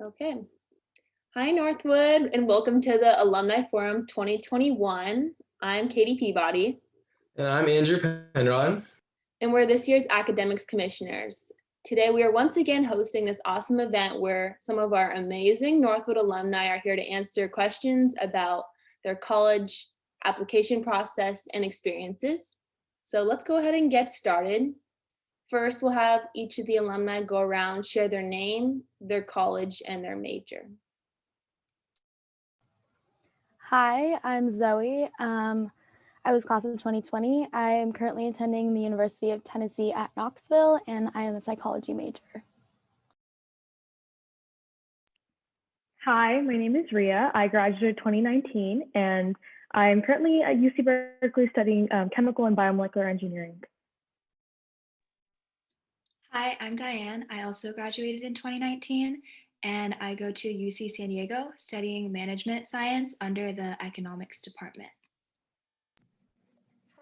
Okay. Hi, Northwood, and welcome to the Alumni Forum 2021. I'm Katie Peabody, And I'm Andrew Penrod. and we're this year's Academics Commissioners. Today, we are once again hosting this awesome event where some of our amazing Northwood alumni are here to answer questions about their college application process and experiences. So let's go ahead and get started. First, we'll have each of the alumni go around, share their name, their college, and their major. Hi, I'm Zoe. I was class of 2020. I am currently attending the University of Tennessee at Knoxville, and I am a psychology major. Hi, my name is Ria. I graduated 2019, and I'm currently at UC Berkeley studying chemical and biomolecular engineering. Hi, I'm Diane. I also graduated in 2019, and I go to UC San Diego studying management science under the economics department.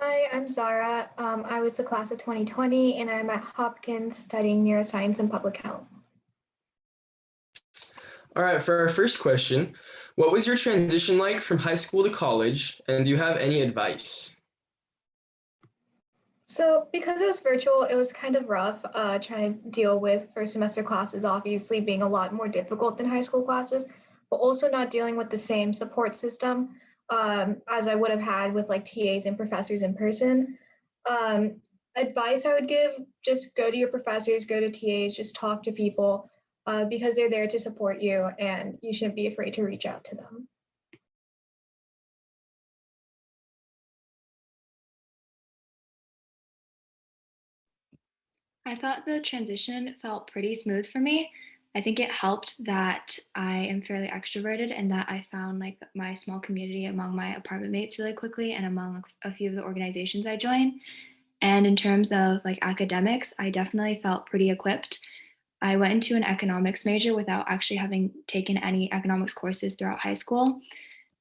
Hi, I'm Zara. I was the class of 2020, and I'm at Hopkins studying neuroscience and public health. All right, for our first question, what was your transition like from high school to college, and do you have any advice? So because it was virtual, it was kind of rough trying to deal with first semester classes, obviously being a lot more difficult than high school classes, but also not dealing with the same support system as I would have had with like TAs and professors in person. Advice I would give, just go to your professors, go to TAs, just talk to people because they're there to support you and you shouldn't be afraid to reach out to them. I thought the transition felt pretty smooth for me. I think it helped that I am fairly extroverted and that I found like my small community among my apartment mates really quickly and among a few of the organizations I joined. And in terms of like academics, I definitely felt pretty equipped. I went into an economics major without actually having taken any economics courses throughout high school.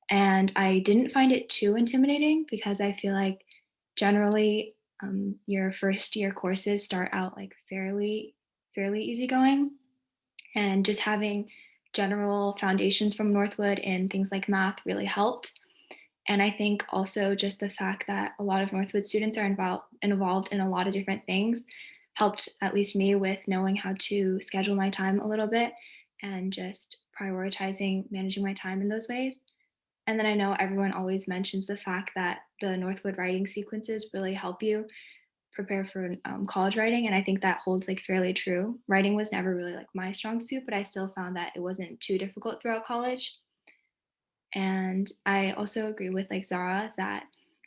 And I didn't find it too intimidating because I feel like generally your first year courses start out like fairly easygoing, and just having general foundations from Northwood in things like math really helped. And I think also just the fact that a lot of Northwood students are involved in a lot of different things helped at least me with knowing how to schedule my time a little bit and just prioritizing managing my time in those ways. And then I know everyone always mentions the fact that the Northwood writing sequences really help you prepare for college writing. And I think that holds like fairly true. Writing was never really like my strong suit, but I still found that it wasn't too difficult throughout college. And I also agree with like Zara that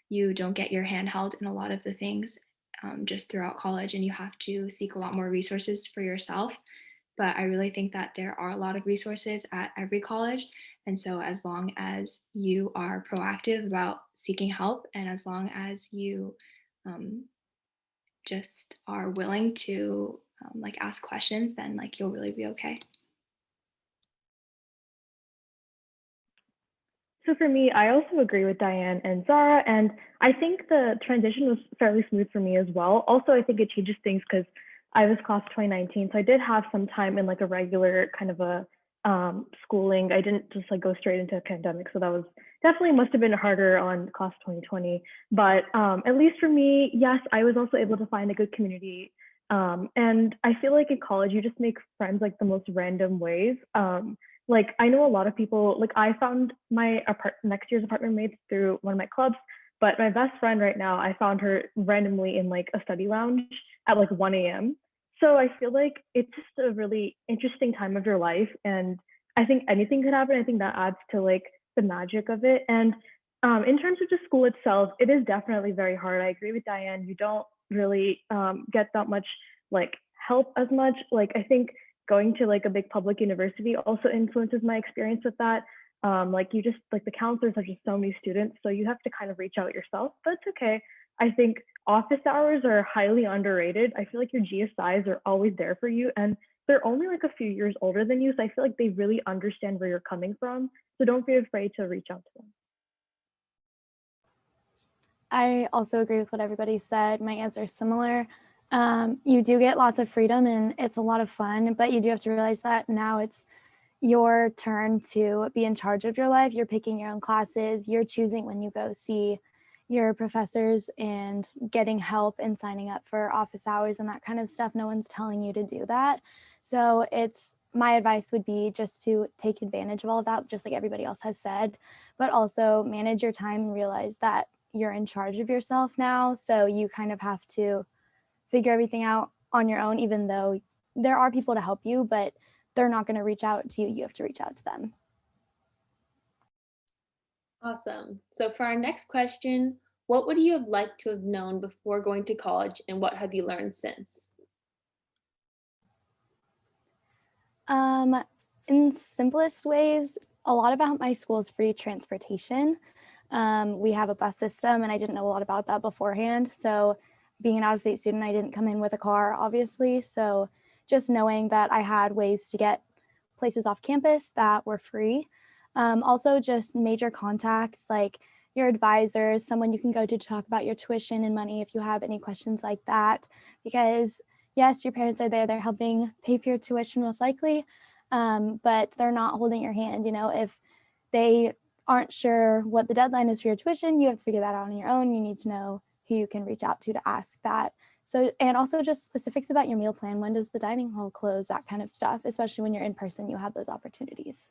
you don't get your hand held in a lot of the things just throughout college, and you have to seek a lot more resources for yourself. But I really think that there are a lot of resources at every college. And so as long as you are proactive about seeking help and as long as you just are willing to like ask questions, then like you'll really be okay. So for me, I also agree with Diane and Zara, and I think the transition was fairly smooth for me as well. Also, I think it changes things because I was class 2019, so I did have some time in like a regular kind of a schooling. I didn't just like go straight into academics, so that was definitely must have been harder on class 2020. But at least for me, yes, I was also able to find a good community. And I feel like in college, you just make friends like the most random ways. Like I know a lot of people, like I found my next year's apartment mates through one of my clubs, but my best friend right now, I found her randomly in like a study lounge at like 1 a.m. So I feel like it's just a really interesting time of your life. And I think anything could happen. I think that adds to like the magic of it. And in terms of just school itself, it is definitely very hard. I agree with Diane. You don't really get that much like help as much. Like I think going to like a big public university also influences my experience with that. Like you just like the counselors have just so many students, so you have to kind of reach out yourself, but it's okay. I think office hours are highly underrated. I feel like your GSIs are always there for you, and they're only like a few years older than you, so I feel like they really understand where you're coming from. So don't be afraid to reach out to them. I also agree with what everybody said. My answer is similar. You do get lots of freedom and it's a lot of fun, but you do have to realize that now it's your turn to be in charge of your life. You're picking your own classes, you're choosing when you go see your professors and getting help and signing up for office hours and that kind of stuff. No one's telling you to do that. So my advice would be just to take advantage of all of that, just like everybody else has said, but also manage your time and realize that you're in charge of yourself now. So you kind of have to figure everything out on your own, even though there are people to help you, but they're not going to reach out to you. You have to reach out to them. Awesome. So for our next question, what would you have liked to have known before going to college, and what have you learned since? In simplest ways, a lot about my school is free transportation. We have a bus system, and I didn't know a lot about that beforehand. So being an out-of-state student, I didn't come in with a car, obviously. So just knowing that I had ways to get places off campus that were free. Also just major contacts like your advisors, someone you can go to talk about your tuition and money if you have any questions like that. Because yes, your parents are there, they're helping pay for your tuition most likely, but they're not holding your hand. You know, if they aren't sure what the deadline is for your tuition, you have to figure that out on your own. You need to know who you can reach out to ask that. So, and also just specifics about your meal plan. When does the dining hall close? That kind of stuff, especially when you're in person, you have those opportunities.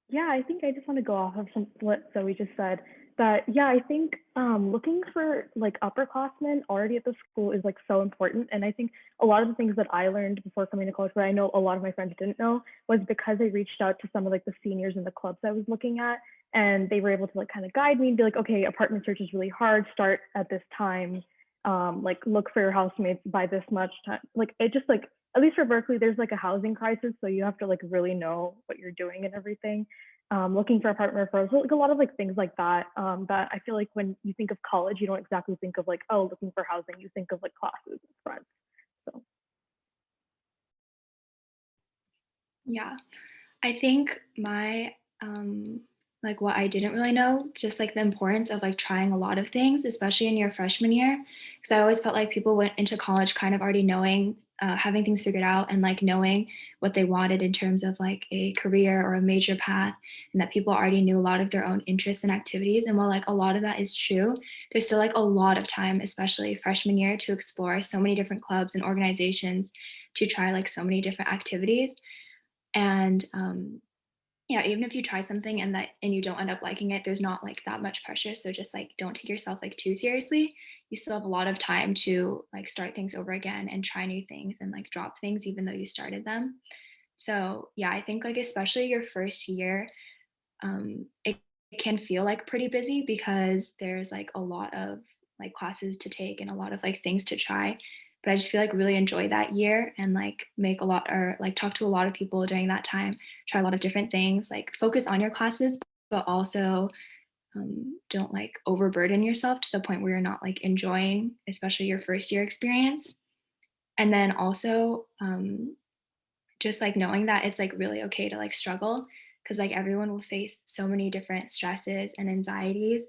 Yeah, I think I just want to go off of what Zoe just said. That yeah, I think looking for like upperclassmen already at the school is like so important. And I think a lot of the things that I learned before coming to college, but I know a lot of my friends didn't know, was because I reached out to some of like the seniors in the clubs I was looking at, and they were able to like kind of guide me and be like, okay, apartment search is really hard. Start at this time. Like look for your housemates by this much time. Like it just like at least for Berkeley, there's like a housing crisis, so you have to like really know what you're doing and everything. Looking for apartment referrals, like a lot of like things like that. That I feel like when you think of college, you don't exactly think of like, oh, looking for housing. You think of like classes and friends. So Yeah, I think my like what I didn't really know, just like the importance of like trying a lot of things, especially in your freshman year, because I always felt like people went into college kind of already knowing, having things figured out and like knowing what they wanted in terms of like a career or a major path, and that people already knew a lot of their own interests and activities. And while like a lot of that is true, there's still like a lot of time, especially freshman year, to explore so many different clubs and organizations, to try like so many different activities. And yeah, even if you try something and you don't end up liking it, there's not like that much pressure. So just like don't take yourself like too seriously. You still have a lot of time to like start things over again and try new things and like drop things even though you started them. So yeah, I think like especially your first year, it can feel like pretty busy because there's like a lot of like classes to take and a lot of like things to try. But I just feel like really enjoy that year and like make a lot or like talk to a lot of people during that time, try a lot of different things, like focus on your classes, but also don't like overburden yourself to the point where you're not like enjoying, especially your first year experience. And then also just like knowing that it's like really okay to like struggle, because like everyone will face so many different stresses and anxieties,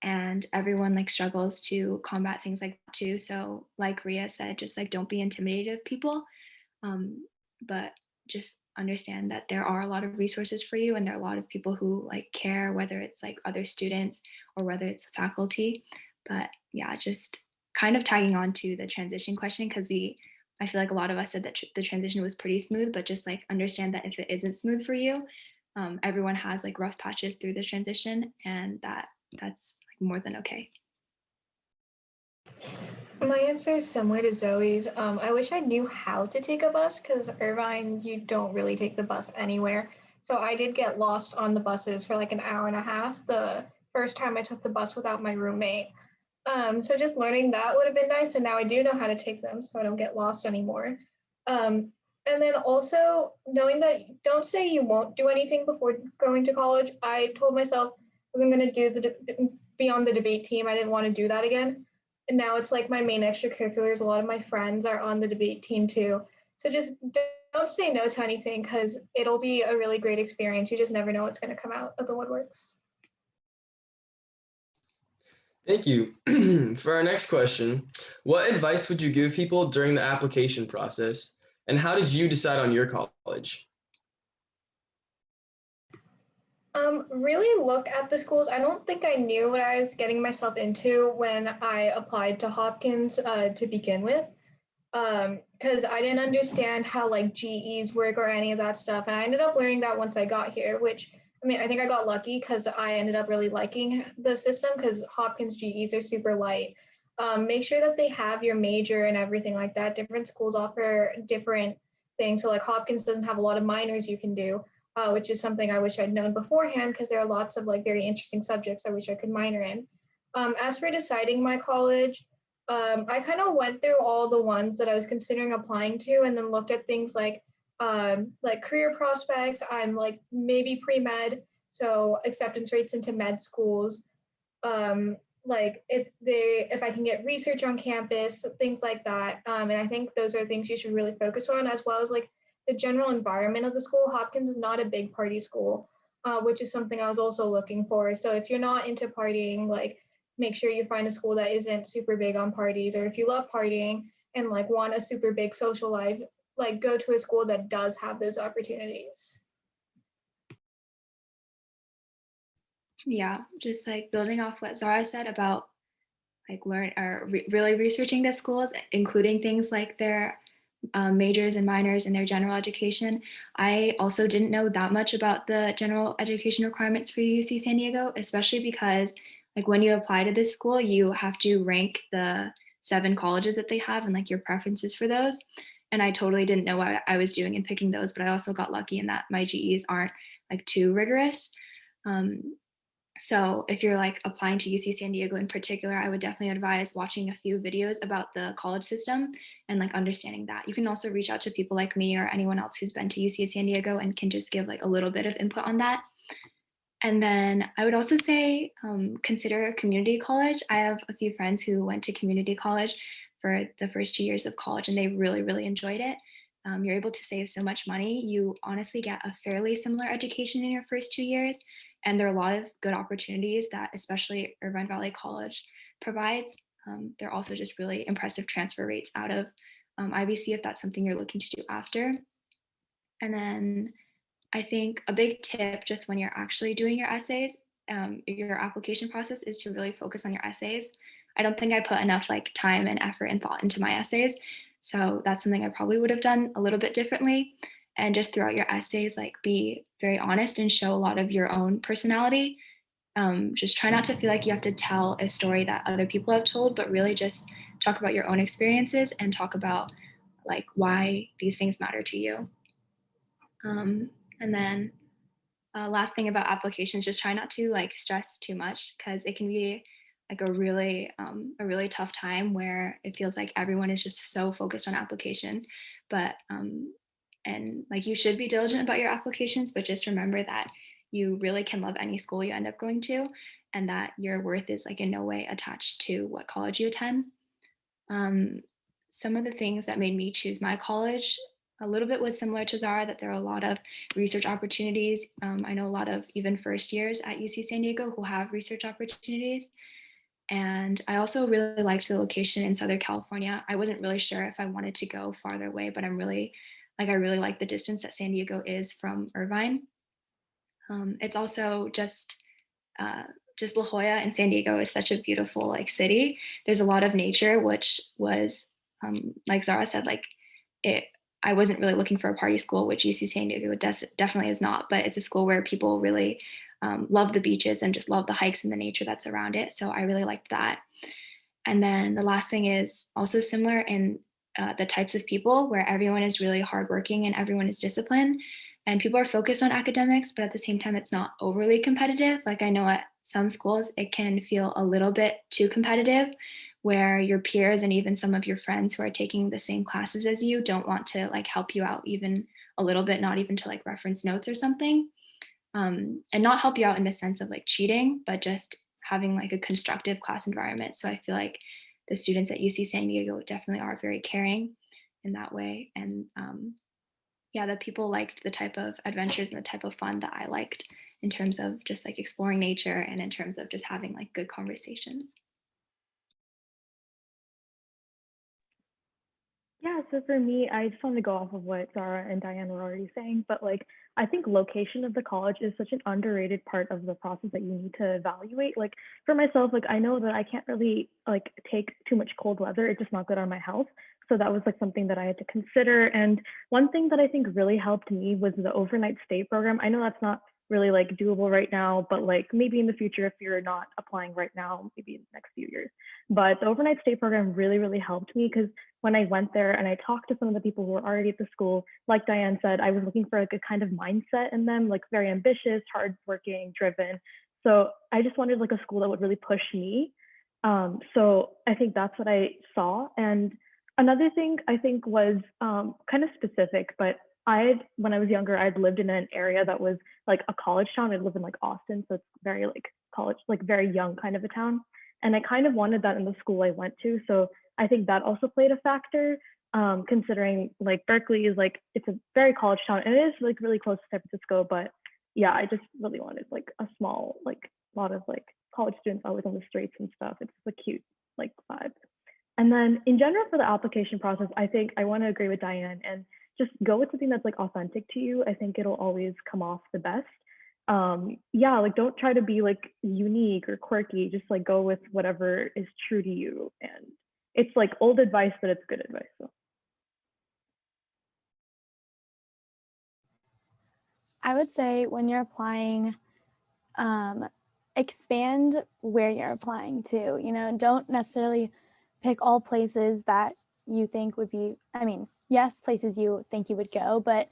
and everyone like struggles to combat things like that too. So like Ria said, just like don't be intimidated of people, but just understand that there are a lot of resources for you, and there are a lot of people who like care, whether it's like other students or whether it's faculty. But yeah, just kind of tagging on to the transition question, because I feel like a lot of us said that the transition was pretty smooth, but just like understand that if it isn't smooth for you, everyone has like rough patches through the transition, and that's like more than okay. My answer is similar to Zoe's. I wish I knew how to take a bus because Irvine, you don't really take the bus anywhere. So I did get lost on the buses for like an hour and a half the first time I took the bus without my roommate. So just learning that would have been nice. And now I do know how to take them so I don't get lost anymore. And then also knowing that don't say you won't do anything before going to college. I told myself I wasn't going to be on the debate team. I didn't want to do that again. And now it's like my main extracurriculars. A lot of my friends are on the debate team too. So just don't say no to anything because it'll be a really great experience. You just never know what's going to come out of the woodworks. Thank you. For our next question, what advice would you give people during the application process? And how did you decide on your college? Really look at the schools. I don't think I knew what I was getting myself into when I applied to Hopkins to begin with, because I didn't understand how like GEs work or any of that stuff. And I ended up learning that once I got here, which I mean, I think I got lucky because I ended up really liking the system because Hopkins GEs are super light. Make sure that they have your major and everything like that. Different schools offer different things. So like Hopkins doesn't have a lot of minors you can do, which is something I wish I'd known beforehand because there are lots of like very interesting subjects I wish I could minor in. As for deciding my college, I kind of went through all the ones that I was considering applying to and then looked at things like career prospects. I'm like maybe pre-med, so acceptance rates into med schools. Like if I can get research on campus, things like that. And I think those are things you should really focus on, as well as like the general environment of the school. Hopkins is not a big party school, which is something I was also looking for. So if you're not into partying, like make sure you find a school that isn't super big on parties, or if you love partying and like want a super big social life, like go to a school that does have those opportunities. Yeah, just like building off what Zara said about like really researching the schools, including things like their majors and minors and their general education. I also didn't know that much about the general education requirements for UC San Diego, especially because like when you apply to this school, you have to rank the 7 colleges that they have and like your preferences for those. And I totally didn't know what I was doing in picking those, but I also got lucky in that my GEs aren't like too rigorous. So if you're like applying to UC San Diego in particular, I would definitely advise watching a few videos about the college system and like understanding that. You can also reach out to people like me or anyone else who's been to UC San Diego and can just give like a little bit of input on that. And then I would also say consider community college. I have a few friends who went to community college for the first 2 years of college and they really, really enjoyed it. You're able to save so much money. You honestly get a fairly similar education in your first 2 years. And there are a lot of good opportunities that especially Irvine Valley College provides. There are also just really impressive transfer rates out of IVC if that's something you're looking to do after. And then I think a big tip just when you're actually doing your essays, your application process is to really focus on your essays. I don't think I put enough like time and effort and thought into my essays. So that's something I probably would have done a little bit differently. And just throughout your essays, like be very honest and show a lot of your own personality. Just try not to feel like you have to tell a story that other people have told, but really just talk about your own experiences and talk about like why these things matter to you. And then last thing about applications, just try not to like stress too much because it can be like a really tough time where it feels like everyone is just so focused on applications. But and like you should be diligent about your applications, but just remember that you really can love any school you end up going to, and that your worth is like in no way attached to what college you attend. Some of the things that made me choose my college a little bit was similar to Zara, that there are a lot of research opportunities. I know a lot of even first years at UC San Diego who have research opportunities. And I also really liked the location in Southern California. I wasn't really sure if I wanted to go farther away, but I really like the distance that San Diego is from Irvine. It's also just La Jolla and San Diego is such a beautiful like city. There's a lot of nature, which was like Zara said, like it. I wasn't really looking for a party school, which UC San Diego definitely is not, but it's a school where people really love the beaches and just love the hikes and the nature that's around it. So I really liked that. And then the last thing is also similar in the types of people where everyone is really hardworking and everyone is disciplined and people are focused on academics, but at the same time, it's not overly competitive. Like I know at some schools, it can feel a little bit too competitive where your peers and even some of your friends who are taking the same classes as you don't want to like help you out even a little bit, not even to like reference notes or something. And not help you out in the sense of like cheating, but just having like a constructive class environment. So I feel like the students at UC San Diego definitely are very caring in that way. And yeah, that people liked the type of adventures and the type of fun that I liked in terms of just like exploring nature and in terms of just having like good conversations. Yeah, so for me, I just wanted to go off of what Zara and Diane were already saying, but like I think location of the college is such an underrated part of the process that you need to evaluate. Like for myself, like I know that I can't really like take too much cold weather. It's just not good on my health. So that was like something that I had to consider. And one thing that I think really helped me was the overnight stay program. I know that's not really like doable right now, but like maybe in the future if you're not applying right now, maybe in the next few years. But the overnight stay program really, really helped me because when I went there and I talked to some of the people who were already at the school, like Diane said, I was looking for like a kind of mindset in them, like very ambitious, hardworking, driven. So I just wanted like a school that would really push me. So I think that's what I saw. And another thing I think was kind of specific, but when I was younger, I'd lived in an area that was like a college town. I live in like Austin, so it's very like college, like very young kind of a town. And I kind of wanted that in the school I went to. So I think that also played a factor, considering like Berkeley is like, it's a very college town and it is like really close to San Francisco. But yeah, I just really wanted like a small, like a lot of like college students always on the streets and stuff. It's a cute like vibe. And then in general for the application process, I think I want to agree with Diane and just go with something that's like authentic to you. I think it'll always come off the best. Yeah, like don't try to be like unique or quirky. Just like go with whatever is true to you. And it's like old advice, but it's good advice. So I would say when you're applying, expand where you're applying to. You know, don't necessarily pick all places that you think would be, I mean, yes, places you think you would go, but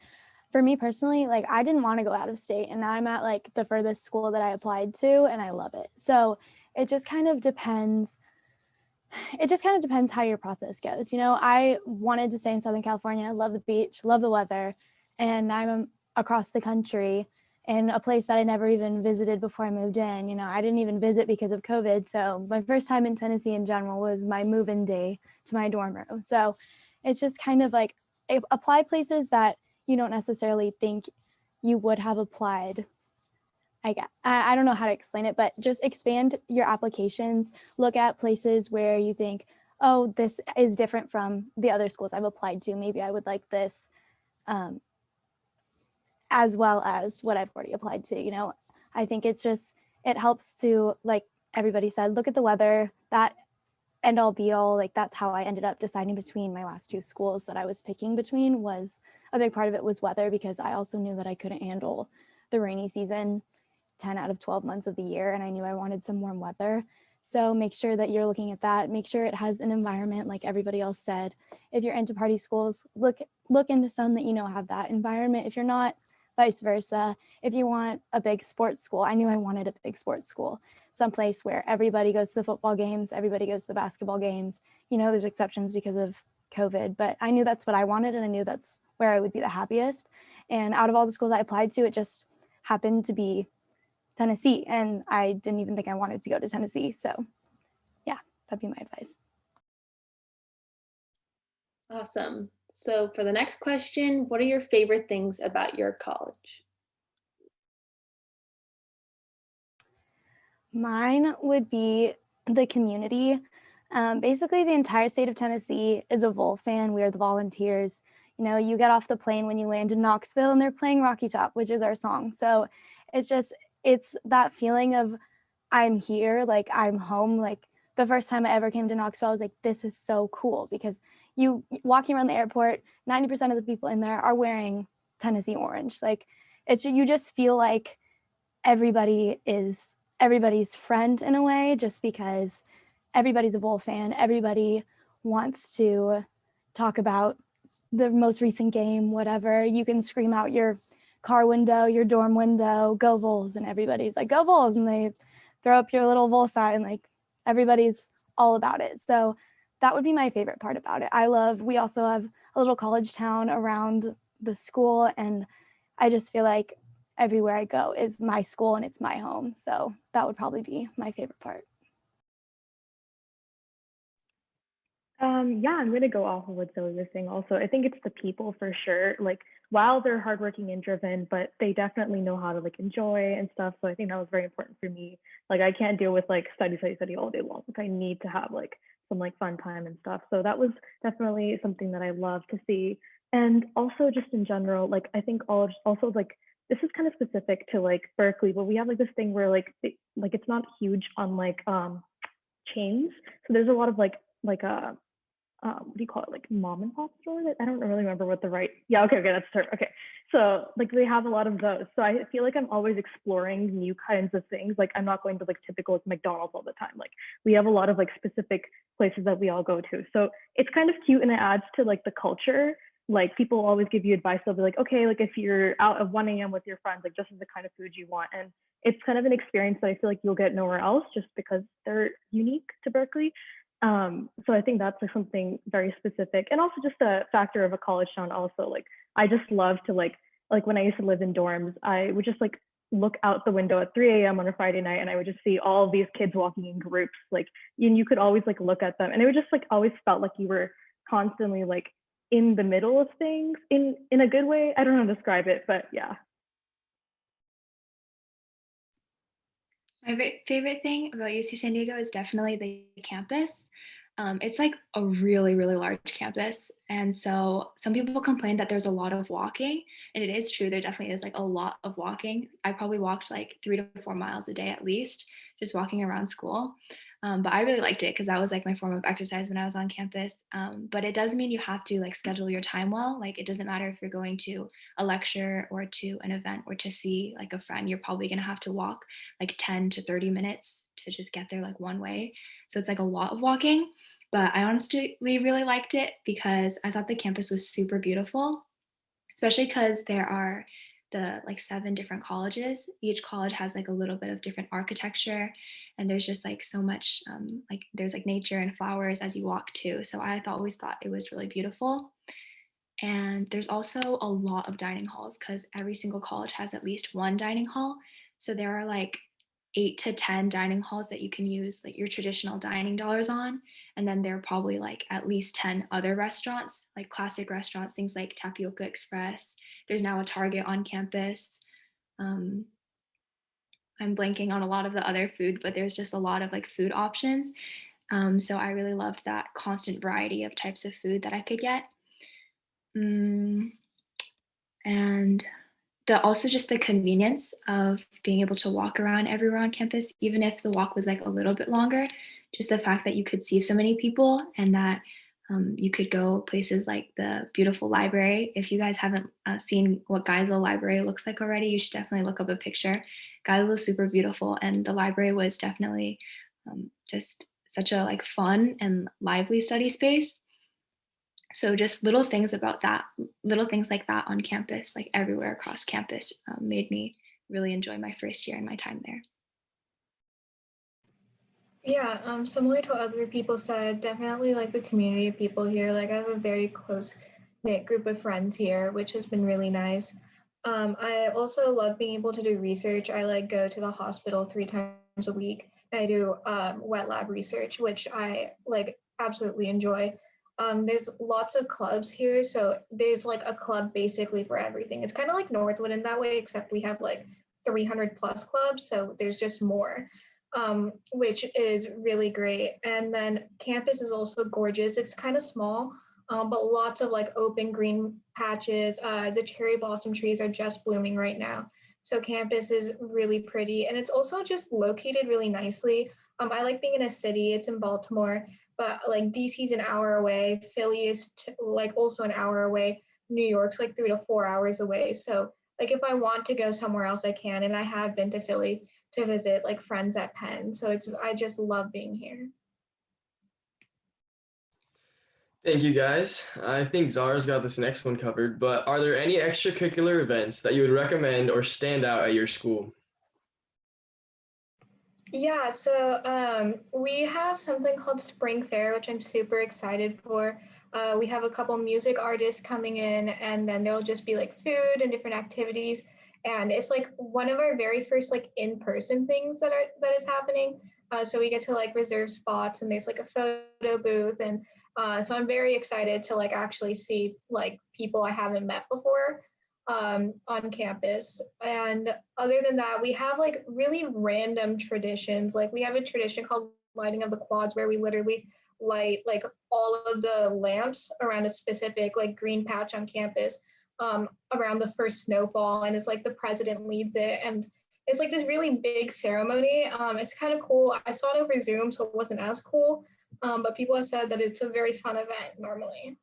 for me personally, like I didn't want to go out of state and now I'm at like the furthest school that I applied to and I love it. So it just kind of depends. It just kind of depends how your process goes. You know, I wanted to stay in Southern California, love the beach, love the weather, and I'm across the country in a place that I never even visited before I moved in. You know, I didn't even visit because of COVID. So my first time in Tennessee in general was my move-in day to my dorm room. So it's just kind of like apply places that you don't necessarily think you would have applied. I don't know how to explain it, but just expand your applications. Look at places where you think, oh, this is different from the other schools I've applied to. Maybe I would like this, as well as what I've already applied to. You know, I think it's just, it helps to, like everybody said, look at the weather, that end all be all. Like that's how I ended up deciding between my last two schools that I was picking between. Was a big part of it was weather, because I also knew that I couldn't handle the rainy season 10 out of 12 months of the year, and I knew I wanted some warm weather. So make sure that you're looking at that. Make sure it has an environment like everybody else said. If you're into party schools, look into some that you know have that environment. If you're not, vice versa. If you want a big sports school, I knew I wanted a big sports school, someplace where everybody goes to the football games, everybody goes to the basketball games. You know, there's exceptions because of COVID, but I knew that's what I wanted, and I knew that's where I would be the happiest. And out of all the schools I applied to, it just happened to be Tennessee, and I didn't even think I wanted to go to Tennessee. So yeah, that'd be my advice. Awesome. So for the next question, what are your favorite things about your college? Mine would be the community. Basically, the entire state of Tennessee is a Vol fan. We are the volunteers. You know, you get off the plane when you land in Knoxville and they're playing Rocky Top, which is our song. So it's that feeling of I'm here, like I'm home. Like the first time I ever came to Knoxville, I was like, this is so cool, because you walking around the airport, 90% of the people in there are wearing Tennessee orange. Like you just feel like everybody is everybody's friend in a way, just because everybody's a Bull fan. Everybody wants to talk about the most recent game, whatever. You can scream out your car window, your dorm window, go Bulls, and everybody's like, go Bulls, and they throw up your little Bull sign. Like everybody's all about it. So that would be my favorite part about it. We also have a little college town around the school, and I just feel like everywhere I go is my school and it's my home. So that would probably be my favorite part. Yeah, I'm going to go off of what Zoe was saying also. I think it's the people for sure. Like, while they're hardworking and driven, but they definitely know how to like enjoy and stuff. So I think that was very important for me. Like, I can't deal with like study all day long. Like, I need to have like some like fun time and stuff. So that was definitely something that I love to see. And also just in general, like I think all also like this is kind of specific to like Berkeley, but we have like this thing where like it's not huge on like chains. So there's a lot of like what do you call it, like mom and pop stores? I don't really remember what the right, yeah, okay, that's the term. Okay, so like they have a lot of those. So I feel like I'm always exploring new kinds of things. Like I'm not going to like typical like McDonald's all the time. Like we have a lot of like specific places that we all go to. So it's kind of cute and it adds to like the culture. Like people always give you advice. They'll be like, okay, like if you're out at 1 a.m. with your friends, like this is the kind of food you want. And it's kind of an experience that I feel like you'll get nowhere else just because they're unique to Berkeley. So I think that's like something very specific, and also just a factor of a college town. Also, like I just love to like when I used to live in dorms, I would just like look out the window at 3 a.m. on a Friday night, and I would just see all of these kids walking in groups. Like, and you could always like look at them, and it would just like always felt like you were constantly like in the middle of things in a good way. I don't know how to describe it, but yeah. My favorite thing about UC San Diego is definitely the campus. It's like a really, really large campus. And so some people complain that there's a lot of walking, and it is true. There definitely is like a lot of walking. I probably walked like 3 to 4 miles a day at least, just walking around school. But I really liked it because that was like my form of exercise when I was on campus. But it does mean you have to like schedule your time well. Like it doesn't matter if you're going to a lecture or to an event or to see like a friend, you're probably going to have to walk like 10 to 30 minutes to just get there like one way. So it's like a lot of walking. But I honestly really liked it because I thought the campus was super beautiful, especially because there are the like 7 different colleges. Each college has like a little bit of different architecture, and there's just like so much like there's like nature and flowers as you walk too. So I always thought it was really beautiful. And there's also a lot of dining halls because every single college has at least one dining hall. So there are like 8 to 10 dining halls that you can use like your traditional dining dollars on. And then there are probably like at least 10 other restaurants, like classic restaurants, things like Tapioca Express. There's now a Target on campus. Um, I'm blanking on a lot of the other food, but there's just a lot of like food options. So I really loved that constant variety of types of food that I could get. And also just the convenience of being able to walk around everywhere on campus, even if the walk was like a little bit longer, just the fact that you could see so many people and that you could go places like the beautiful library. If you guys haven't seen what Geisel Library looks like already, you should definitely look up a picture. Geisel is super beautiful, and the library was definitely just such a like fun and lively study space. So just little things about that, little things like that on campus, like everywhere across campus, made me really enjoy my first year and my time there. Yeah, similar to what other people said, definitely like the community of people here. Like I have a very close knit group of friends here, which has been really nice. I also love being able to do research. I like go to the hospital 3 times a week. And I do wet lab research, which I like absolutely enjoy. There's lots of clubs here, so there's like a club basically for everything. It's kind of like Northwood in that way, except we have like 300 plus clubs, so there's just more. Which is really great. And then campus is also gorgeous. It's kind of small, but lots of like open green patches. The cherry blossom trees are just blooming right now. So campus is really pretty, and it's also just located really nicely. I like being in a city. It's in Baltimore, but like DC's an hour away. Philly is like also an hour away. New York's like 3 to 4 hours away. So like if I want to go somewhere else, I can. And I have been to Philly to visit like friends at Penn. So I just love being here. Thank you guys. I think Zara's got this next one covered, but are there any extracurricular events that you would recommend or stand out at your school? Yeah, so we have something called Spring Fair, which I'm super excited for. We have a couple music artists coming in, and then there'll just be like food and different activities. And it's like one of our very first like in-person things that is happening. So we get to like reserve spots, and there's like a photo booth, and so I'm very excited to like actually see like people I haven't met before on campus. And other than that, we have like really random traditions. Like we have a tradition called lighting of the quads where we literally light like all of the lamps around a specific like green patch on campus around the first snowfall, and it's like the president leads it, and it's like this really big ceremony. It's kind of cool. I saw it over Zoom, so it wasn't as cool, but people have said that it's a very fun event normally.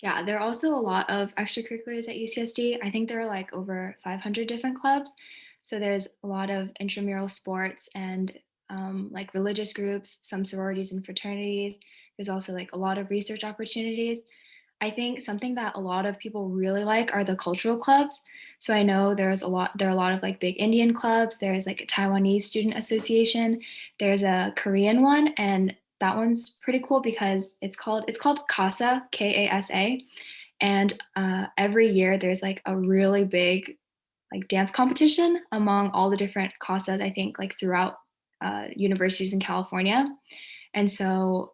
Yeah, there are also a lot of extracurriculars at UCSD. I think there are like over 500 different clubs. So there's a lot of intramural sports and like religious groups, some sororities and fraternities. There's also like a lot of research opportunities. I think something that a lot of people really like are the cultural clubs. So I know there are a lot of like big Indian clubs. There's like a Taiwanese student association. There's a Korean one, and that one's pretty cool because it's called CASA, KASA, and every year there's like a really big like dance competition among all the different CASAs. I think like throughout universities in California, and so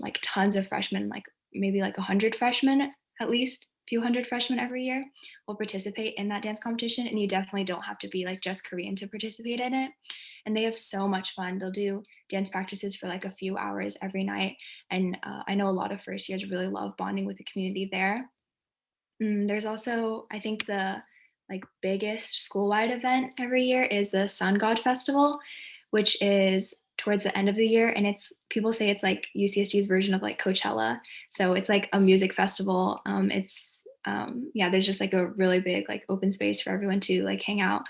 like tons of freshmen, like maybe like 100 freshmen, at least a few hundred freshmen every year will participate in that dance competition. And you definitely don't have to be like just Korean to participate in it. And they have so much fun. They'll do dance practices for like a few hours every night. And I know a lot of first years really love bonding with the community there. There's also, I think, the like biggest school-wide event every year is the Sun God Festival, which is towards the end of the year, and it's people say it's like UCSD's version of like Coachella. So it's like a music festival. Yeah, there's just like a really big like open space for everyone to like hang out.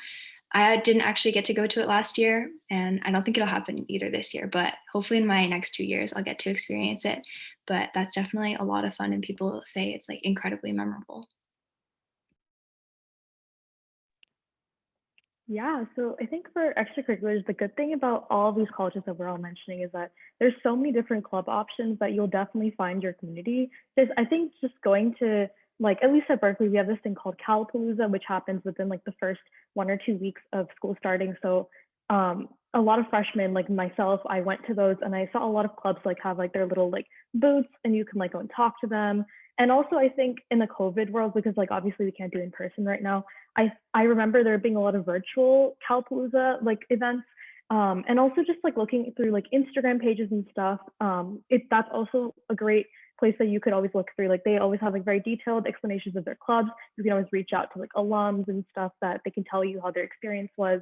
I didn't actually get to go to it last year, and I don't think it'll happen either this year, but hopefully in my next 2 years I'll get to experience it. But that's definitely a lot of fun, and people say it's like incredibly memorable. Yeah, so I think for extracurriculars, the good thing about all these colleges that we're all mentioning is that there's so many different club options that you'll definitely find your community. Just I think just going to like at least at Berkeley, we have this thing called Calapalooza, which happens within like the first 1 or 2 weeks of school starting. So a lot of freshmen like myself, I went to those and I saw a lot of clubs like have like their little like booths and you can like go and talk to them. And also I think in the COVID world, because like obviously we can't do in person right now, I remember there being a lot of virtual Calpalooza like events, and also just like looking through like Instagram pages and stuff. That's also a great place that you could always look through. Like they always have like very detailed explanations of their clubs. You can always reach out to like alums and stuff that they can tell you how their experience was,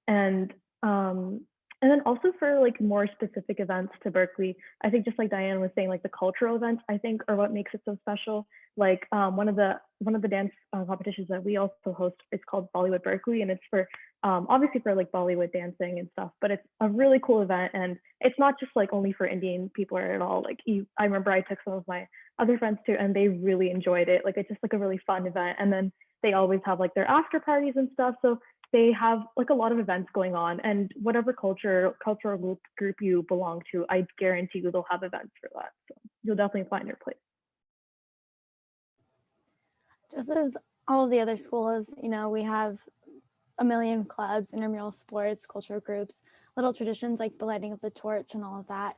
and um, and then also for like more specific events to Berkeley, I think just like Diane was saying, like the cultural events I think are what makes it so special. Like one of the dance competitions that we also host is called Bollywood Berkeley, and it's for obviously for like Bollywood dancing and stuff. But it's a really cool event, and it's not just like only for Indian people at all. Like I remember I took some of my other friends too, and they really enjoyed it. Like it's just like a really fun event, and then they always have like their after parties and stuff. So they have like a lot of events going on, and whatever cultural group you belong to, I guarantee you they'll have events for that. So you'll definitely find your place. Just as all of the other schools, we have a million clubs, intramural sports, cultural groups, little traditions like the lighting of the torch and all of that.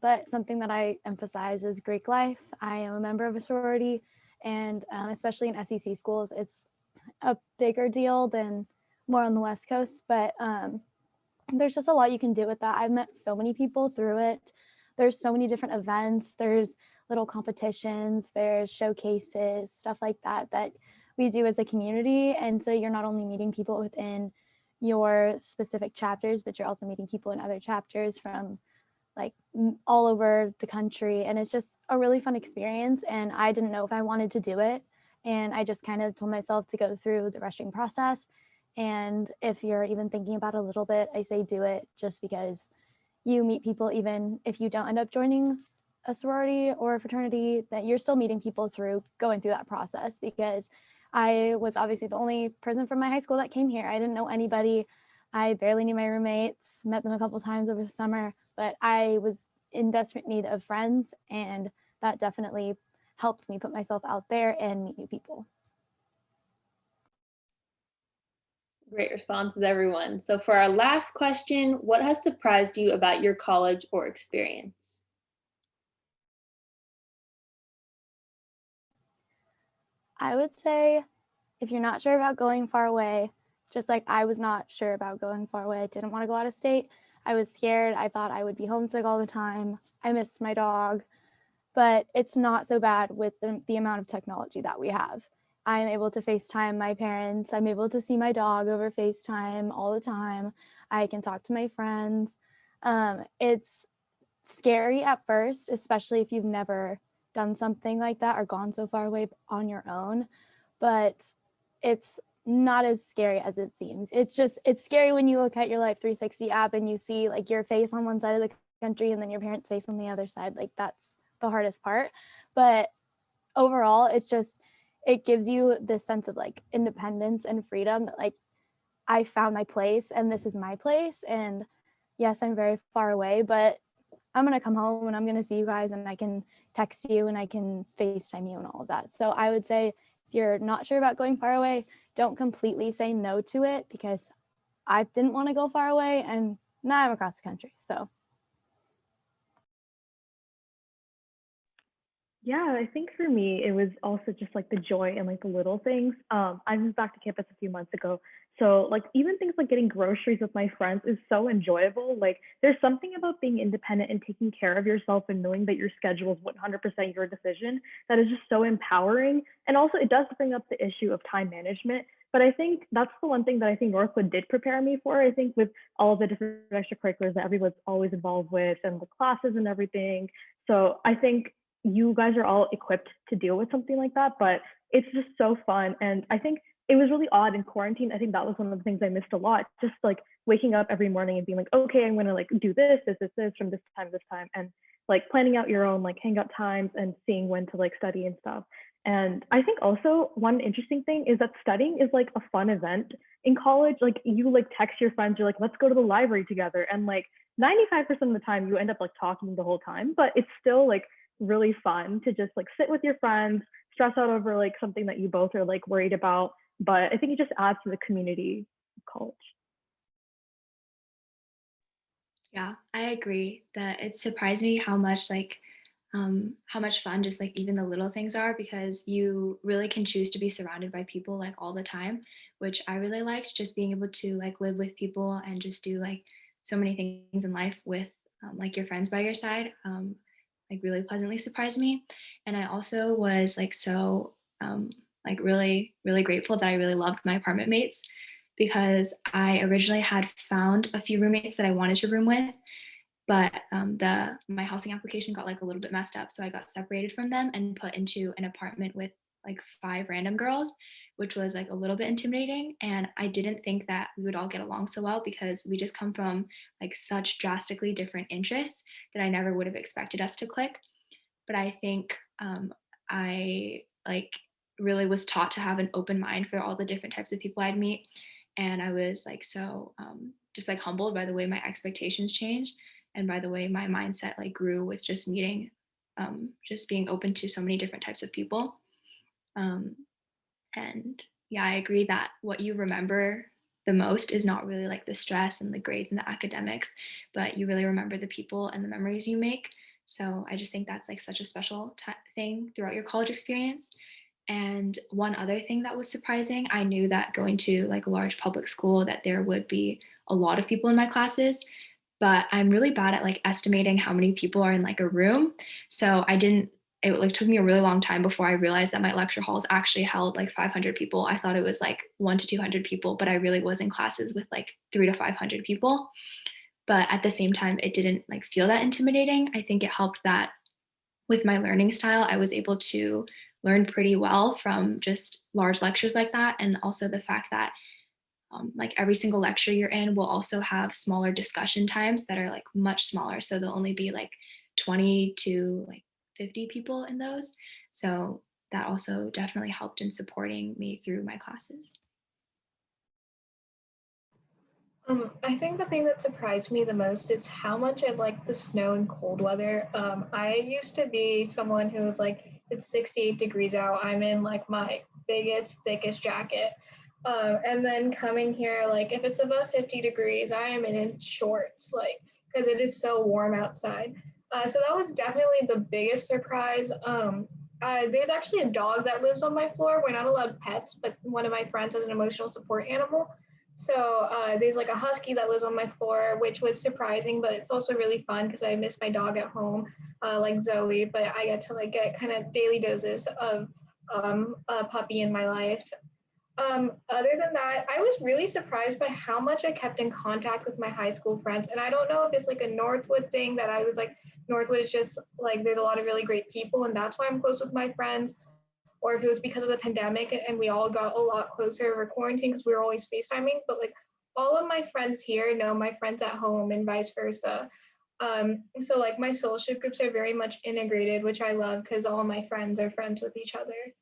But something that I emphasize is Greek life. I am a member of a sorority, and especially in SEC schools, it's a bigger deal than more on the West Coast. But there's just a lot you can do with that. I've met so many people through it. There's so many different events. There's little competitions, there's showcases, stuff like that we do as a community. And so you're not only meeting people within your specific chapters, but you're also meeting people in other chapters from like all over the country. And it's just a really fun experience. And I didn't know if I wanted to do it. And I just kind of told myself to go through the rushing process. And if you're even thinking about it a little bit, I say do it, just because you meet people even if you don't end up joining a sorority or a fraternity, that you're still meeting people through going through that process. Because I was obviously the only person from my high school that came here. I didn't know anybody. I barely knew my roommates, met them a couple times over the summer, but I was in desperate need of friends, and that definitely helped me put myself out there and meet new people. Great responses, everyone. So for our last question, what has surprised you about your college or experience? I would say if you're not sure about going far away, Just like I was not sure about going far away. I didn't want to go out of state. I was scared. I thought I would be homesick all the time. I missed my dog, but it's not so bad with the amount of technology that we have. I'm able to FaceTime my parents. I'm able to see my dog over FaceTime all the time. I can talk to my friends. It's scary at first, especially if you've never done something like that or gone so far away on your own, but it's not as scary as it seems. It's scary when you look at your Life 360 app and you see like your face on one side of the country and then your parents' face on the other side. Like that's the hardest part. But overall, it gives you this sense of like independence and freedom that like I found my place and this is my place. And yes, I'm very far away, but I'm going to come home and I'm going to see you guys and I can text you and I can FaceTime you and all of that. So I would say if you're not sure about going far away, don't completely say no to it, because I didn't want to go far away and now I'm across the country. So Yeah, I think for me, it was also just like the joy and like the little things. I moved back to campus a few months ago. So like even things like getting groceries with my friends is so enjoyable. Like there's something about being independent and taking care of yourself and knowing that your schedule is 100% your decision that is just so empowering. And also it does bring up the issue of time management. But I think that's the one thing that I think Northwood did prepare me for. I think with all of the different extracurriculars that everyone's always involved with and the classes and everything. So I think you guys are all equipped to deal with something like that, but it's just so fun. And I think it was really odd in quarantine. I think that was one of the things I missed a lot. Just like waking up every morning and being like, okay, I'm gonna like do this from this time to this time, and like planning out your own like hangout times and seeing when to like study and stuff. And I think also one interesting thing is that studying is like a fun event in college. Like you like text your friends, you're like, let's go to the library together. And like 95% of the time you end up like talking the whole time, but it's still like really fun to just like sit with your friends, stress out over like something that you both are like worried about. But I think it just adds to the community of college. Yeah, I agree that it surprised me how much fun just like even the little things are, because you really can choose to be surrounded by people like all the time, which I really liked, just being able to like live with people and just do like so many things in life with like your friends by your side. Like really pleasantly surprised me. And I also was like so like really grateful that I really loved my apartment mates, because I originally had found a few roommates that I wanted to room with, but my housing application got like a little bit messed up, so I got separated from them and put into an apartment with like 5 random girls, which was like a little bit intimidating. And I didn't think that we would all get along so well, because we just come from like such drastically different interests that I never would have expected us to click. But I think I like really was taught to have an open mind for all the different types of people I'd meet. And I was like so just like humbled by the way my expectations changed and by the way my mindset like grew with just meeting, just being open to so many different types of people. Um, and yeah, I agree that what you remember the most is not really like the stress and the grades and the academics, but you really remember the people and the memories you make. So I just think that's like such a special thing throughout your college experience. And one other thing that was surprising, I knew that going to like a large public school that there would be a lot of people in my classes, but I'm really bad at like estimating how many people are in like a room. So it like took me a really long time before I realized that my lecture halls actually held like 500 people. I thought it was like 100 to 200 people, but I really was in classes with like 300 to 500 people. But at the same time, it didn't like feel that intimidating. I think it helped that with my learning style, I was able to learn pretty well from just large lectures like that. And also the fact that like every single lecture you're in will also have smaller discussion times that are like much smaller. So there'll only be like 20 to like 50 people in those. So that also definitely helped in supporting me through my classes. I think the thing that surprised me the most is how much I like the snow and cold weather. I used to be someone who was like, it's 68 degrees out, I'm in like my biggest, thickest jacket. And then coming here, like if it's above 50 degrees, I am in shorts, like, because it is so warm outside. So that was definitely the biggest surprise. There's actually a dog that lives on my floor. We're not allowed pets, but one of my friends has an emotional support animal. So there's like a husky that lives on my floor, which was surprising, but it's also really fun because I miss my dog at home, like Zoe. But I get to like get kind of daily doses of a puppy in my life. Other than that, I was really surprised by how much I kept in contact with my high school friends. And I don't know if it's like a Northwood thing that I was like, Northwood is just like, there's a lot of really great people, and that's why I'm close with my friends, or if it was because of the pandemic and we all got a lot closer over quarantine because we were always FaceTiming. But like all of my friends here know my friends at home and vice versa. So like my social groups are very much integrated, which I love because all my friends are friends with each other.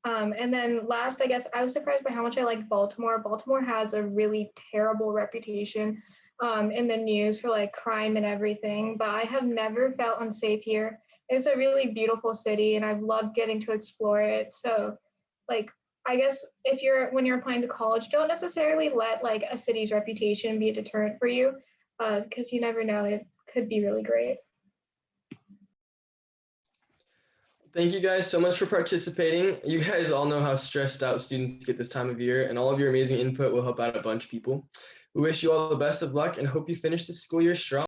And then last, I guess I was surprised by how much I like Baltimore. Baltimore has a really terrible reputation in the news for like crime and everything, but I have never felt unsafe here. It's a really beautiful city and I've loved getting to explore it. So like, I guess if when you're applying to college, don't necessarily let like a city's reputation be a deterrent for you because you never know, it could be really great. Thank you guys so much for participating. You guys all know how stressed out students get this time of year, and all of your amazing input will help out a bunch of people. We wish you all the best of luck and hope you finish the school year strong.